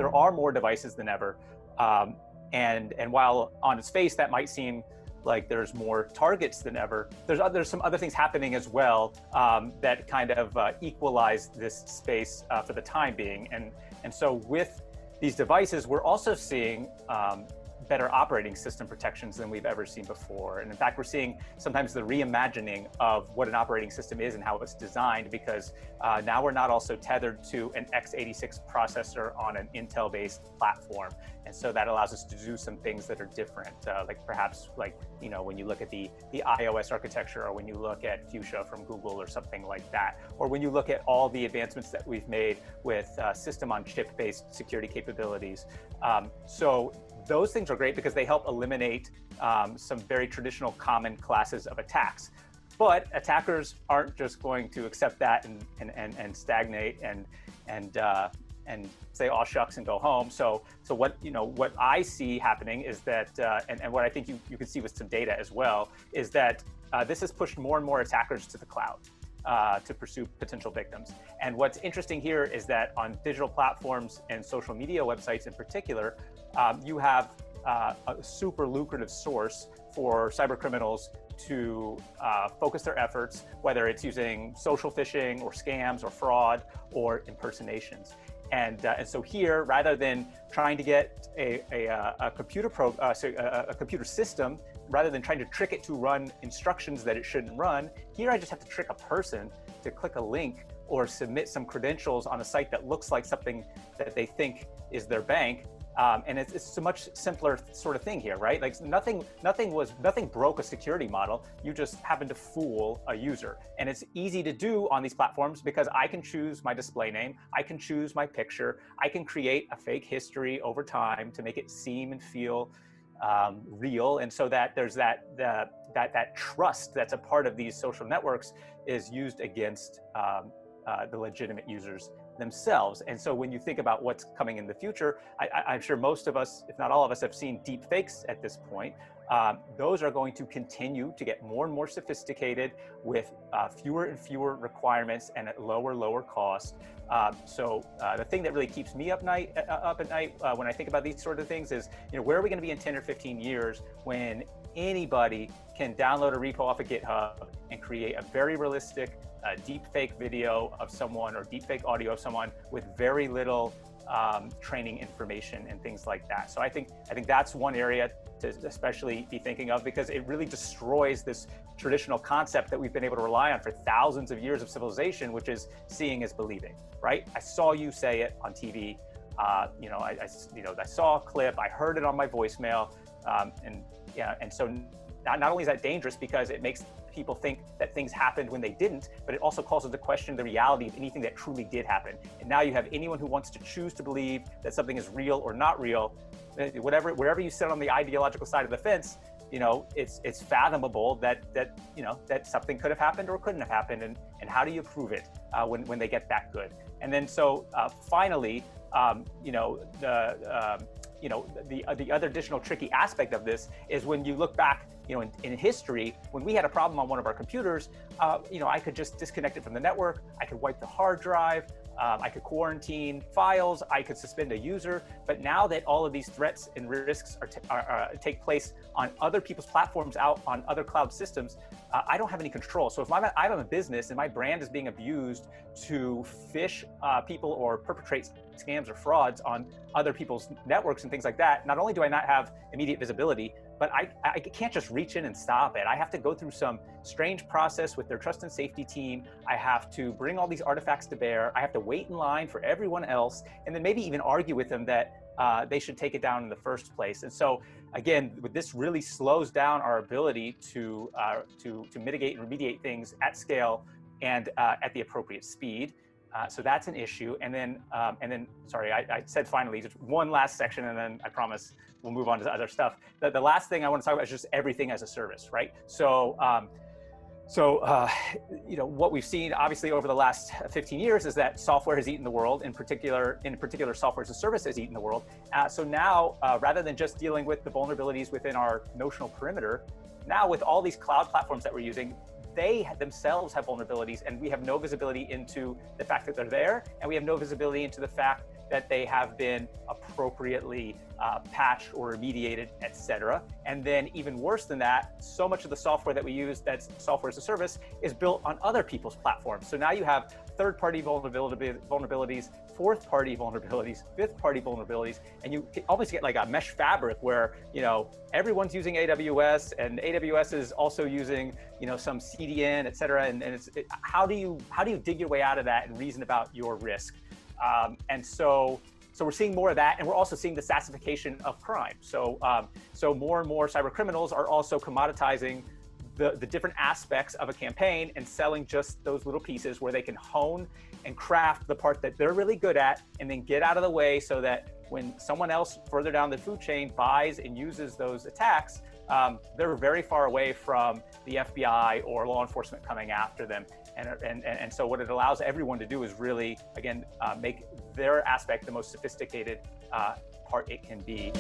there are more devices than ever. And while on its face that might seem like there's more targets than ever, there's some other things happening as well that kind of equalize this space for the time being. And so with these devices, we're also seeing better operating system protections than we've ever seen before. And in fact, we're seeing sometimes the reimagining of what an operating system is and how it's designed, because now we're not also tethered to an x86 processor on an Intel-based platform. And so that allows us to do some things that are different, like perhaps like, you know, when you look at the iOS architecture, or when you look at Fuchsia from Google or something like that, or when you look at all the advancements that we've made with system-on-chip based security capabilities. So those things are great because they help eliminate some very traditional common classes of attacks. But attackers aren't just going to accept that and stagnate and say, "Oh shucks," and go home. So what I see happening is that, and what I think you can see with some data as well, is that this has pushed more and more attackers to the cloud to pursue potential victims. And what's interesting here is that on digital platforms and social media websites in particular, you have a super lucrative source for cyber criminals to focus their efforts, whether it's using social phishing or scams or fraud or impersonations. And so here, rather than trying to get a computer system, rather than trying to trick it to run instructions that it shouldn't run, here I just have to trick a person to click a link or submit some credentials on a site that looks like something that they think is their bank. And it's a much simpler sort of thing here, right? Like nothing broke a security model. You just happen to fool a user. And it's easy to do on these platforms because I can choose my display name, I can choose my picture, I can create a fake history over time to make it seem and feel real. And so that there's that trust that's a part of these social networks is used against the legitimate users themselves. And so when you think about what's coming in the future, I'm sure most of us, if not all of us, have seen deep fakes at this point. Those are going to continue to get more and more sophisticated with fewer and fewer requirements and at lower cost. So the thing that really keeps me up at night when I think about these sort of things is, where are we going to be in 10 or 15 years when anybody can download a repo off of GitHub and create a very realistic deep fake video of someone or deep fake audio of someone with very little training information and things like that. So I think that's one area to especially be thinking of, because it really destroys this traditional concept that we've been able to rely on for thousands of years of civilization, which is seeing is believing, right? I saw you say it on TV. I saw a clip, I heard it on my voicemail, and so not only is that dangerous because it makes people think that things happened when they didn't, but it also calls into question the reality of anything that truly did happen. And now you have anyone who wants to choose to believe that something is real or not real, wherever you sit on the ideological side of the fence, it's fathomable that something could have happened or couldn't have happened, and how do you prove it when they get that good? And then so finally, the other additional tricky aspect of this is when you look back, in history, when we had a problem on one of our computers, I could just disconnect it from the network. I could wipe the hard drive. I could quarantine files. I could suspend a user. But now that all of these threats and risks take place on other people's platforms out on other cloud systems, I don't have any control. So if I'm a business and my brand is being abused to phish people or perpetrate scams or frauds on other people's networks and things like that, not only do I not have immediate visibility, but I can't just reach in and stop it. I have to go through some strange process with their trust and safety team. I have to bring all these artifacts to bear. I have to wait in line for everyone else, and then maybe even argue with them that they should take it down in the first place. And so again, this really slows down our ability to mitigate and remediate things at scale and at the appropriate speed. So that's an issue. And then sorry, I said finally, just one last section, and then I promise we'll move on to other stuff. The last thing I want to talk about is just everything as a service, right? So, what we've seen obviously over the last 15 years is that software has eaten the world. In particular, software as a service has eaten the world. So now, rather than just dealing with the vulnerabilities within our notional perimeter, now with all these cloud platforms that we're using, they themselves have vulnerabilities, and we have no visibility into the fact that they're there, and we have no visibility into the fact that they have been appropriately patched or remediated, et cetera. And then even worse than that, so much of the software that we use that's software as a service is built on other people's platforms. So now you have third-party vulnerabilities, fourth-party vulnerabilities, fifth-party vulnerabilities, and you almost get like a mesh fabric where, you know, everyone's using AWS, and AWS is also using, you know, some CDN, et cetera. And how do you dig your way out of that and reason about your risk? And so we're seeing more of that, and we're also seeing the SaaSification of crime. So more and more cyber criminals are also commoditizing the different aspects of a campaign and selling just those little pieces where they can hone and craft the part that they're really good at, and then get out of the way so that when someone else further down the food chain buys and uses those attacks, they're very far away from the FBI or law enforcement coming after them. And so what it allows everyone to do is really, again, make their aspect the most sophisticated part it can be.